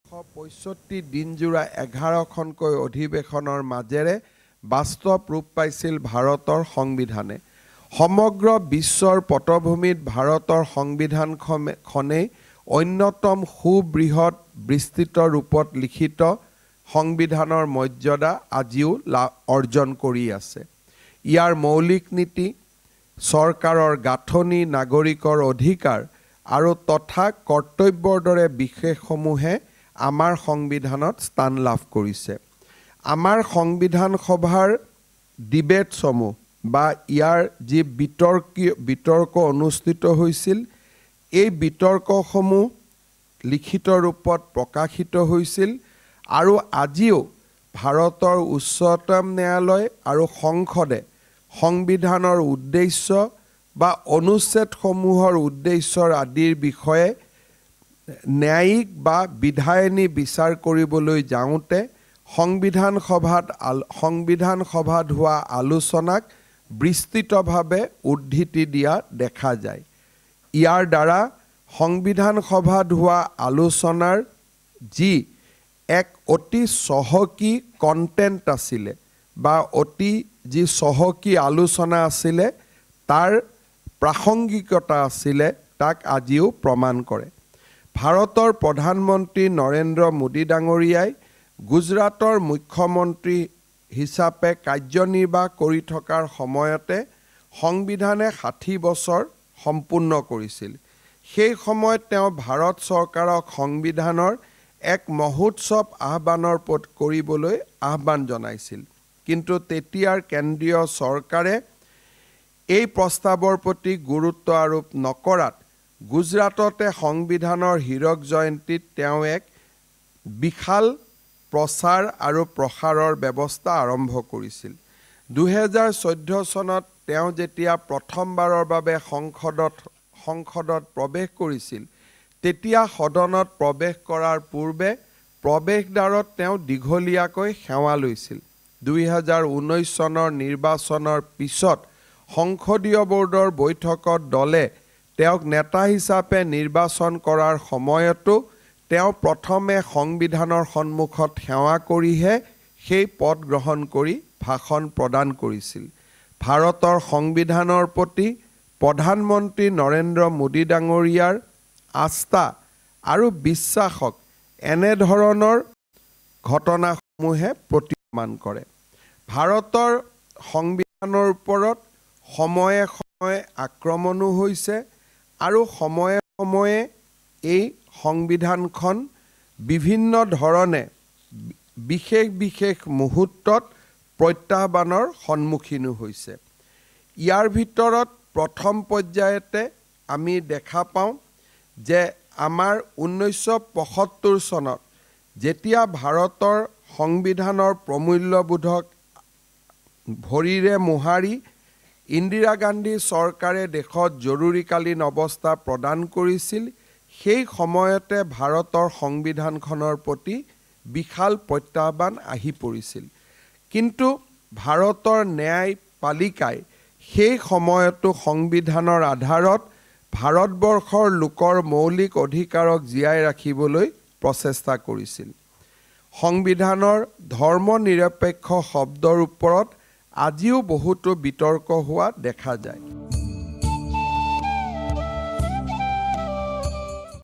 65 দিনজোৰা 11খনকৈ অধিৱেশনৰ মাজেৰে বাস্তৱ ৰূপ পাইছিল ভাৰতৰ সংবিধানে। সমগ্ৰ বিশ্বৰ পটভূমিত ভাৰতৰ সংবিধানখনেই অন্যতম সুবৃহৎ বিস্তৃত ৰূপত লিখিত সংবিধানৰ মৰ্যাদা আজিও অৰ্জন কৰি আছে। ইয়াৰ মৌলিক নীতি, চৰকাৰৰ গাঁথনি, নাগৰিকৰ অধিকাৰ আৰু তথা কৰ্তব্যৰ দৰে বিশেষসমূহে আমাৰ সংবিধানত স্থান লাভ কৰিছে। আমাৰ সংবিধান সভাৰ ডিবেটসমূহ বা ইয়াৰ যি বিতৰ্ক অনুষ্ঠিত হৈছিল, এই বিতৰ্কসমূহ লিখিত ৰূপত প্ৰকাশিত হৈছিল আৰু আজিও ভাৰতৰ উচ্চতম ন্যায়ালয় আৰু সংসদে সংবিধানৰ উদ্দেশ্য বা অনুচ্ছেদসমূহৰ উদ্দেশ্যৰ আদিৰ বিষয়ে ন্যায়িক বা বিধায়নী বিচাৰ কৰিবলৈ যাওঁতে সংবিধান সভাত হোৱা আলোচনাক বিস্তৃতভাৱে উদ্ধৃতি দিয়া দেখা যায়। ইয়াৰ দ্বাৰা সংবিধান সভাত হোৱা আলোচনাৰ যি এক অতি চহকী কণ্টেণ্ট আছিলে বা যি চহকী আলোচনা আছিলে, তাৰ প্ৰাসংগিকতা আছিলে, তাক আজিও প্ৰমাণ কৰে। ভাৰতৰ প্ৰধানমন্ত্ৰী নৰেন্দ্ৰ মোদী ডাঙৰীয়াই গুজৰাটৰ মুখ্যমন্ত্ৰী হিচাপে কাৰ্যনিৰ্বাহ কৰি থকাৰ সময়তে সংবিধানে 60 বছৰ সম্পূৰ্ণ কৰিছিল। সেই সময়ত তেওঁ ভাৰত চৰকাৰক সংবিধানৰ এক মহোৎসৱ কৰিবলৈ আহ্বান জনাইছিল। কিন্তু তেতিয়াৰ কেন্দ্ৰীয় চৰকাৰে এই প্ৰস্তাৱৰ প্ৰতি গুৰুত্ব আৰোপ নকৰাত গুজৰাটতে সংবিধানৰ হীৰক জয়ন্তীত তেওঁ এক বিশাল প্ৰচাৰ আৰু প্ৰসাৰৰ ব্যৱস্থা আৰম্ভ কৰিছিল। 2014 চনত তেওঁ যেতিয়া প্ৰথমবাৰৰ বাবে সংসদত প্ৰৱেশ কৰিছিল, তেতিয়া সদনত প্ৰৱেশ কৰাৰ পূৰ্বে প্ৰৱেশদ্বাৰত তেওঁ দীঘলীয়াকৈ সেৱা লৈছিল। 2019 চনৰ নিৰ্বাচনৰ পিছত সংসদীয় বোৰ্ডৰ বৈঠকত দলে তেওঁক নেতা হিচাপে নিৰ্বাচন কৰাৰ সময়তো তেওঁ প্ৰথমে সংবিধানৰ সন্মুখত সেৱা কৰিহে সেই পদ গ্ৰহণ কৰি ভাষণ প্ৰদান কৰিছিল। ভাৰতৰ সংবিধানৰ প্ৰতি প্ৰধানমন্ত্ৰী নৰেন্দ্ৰ মোদী ডাঙৰীয়াৰ আস্থা আৰু বিশ্বাসক এনেধৰণৰ ঘটনাসমূহে প্ৰতিমান কৰে। ভাৰতৰ সংবিধানৰ ওপৰত সময়ে সময়ে আক্ৰমণো হৈছে আৰু সময়ে সময়ে এই সংবিধানখন বিভিন্ন ধৰণে বিশেষ মুহূৰ্তত প্ৰত্যাহ্বানৰ সন্মুখীনো হৈছে। ইয়াৰ ভিতৰত প্ৰথম পৰ্যায়তে আমি দেখা পাওঁ যে আমাৰ 1975 চনত যেতিয়া ভাৰতৰ সংবিধানৰ প্ৰমূল্যবোধক ভৰিৰে মোহাৰি ইন্দিৰা গান্ধী চৰকাৰে দেশত জৰুৰীকালীন অৱস্থা প্ৰদান কৰিছিল, সেই সময়তে ভাৰতৰ সংবিধানখনৰ প্ৰতি বিশাল প্ৰত্যাহ্বান আহি পৰিছিল। কিন্তু ভাৰতৰ ন্যায়পালিকাই সেই সময়তো সংবিধানৰ আধাৰত ভাৰতবৰ্ষৰ লোকৰ মৌলিক অধিকাৰক জীয়াই ৰাখিবলৈ প্ৰচেষ্টা কৰিছিল। সংবিধানৰ ধৰ্ম নিৰপেক্ষ শব্দৰ ওপৰত আজিও বহুতো বিতৰ্ক হোৱা দেখা যায়।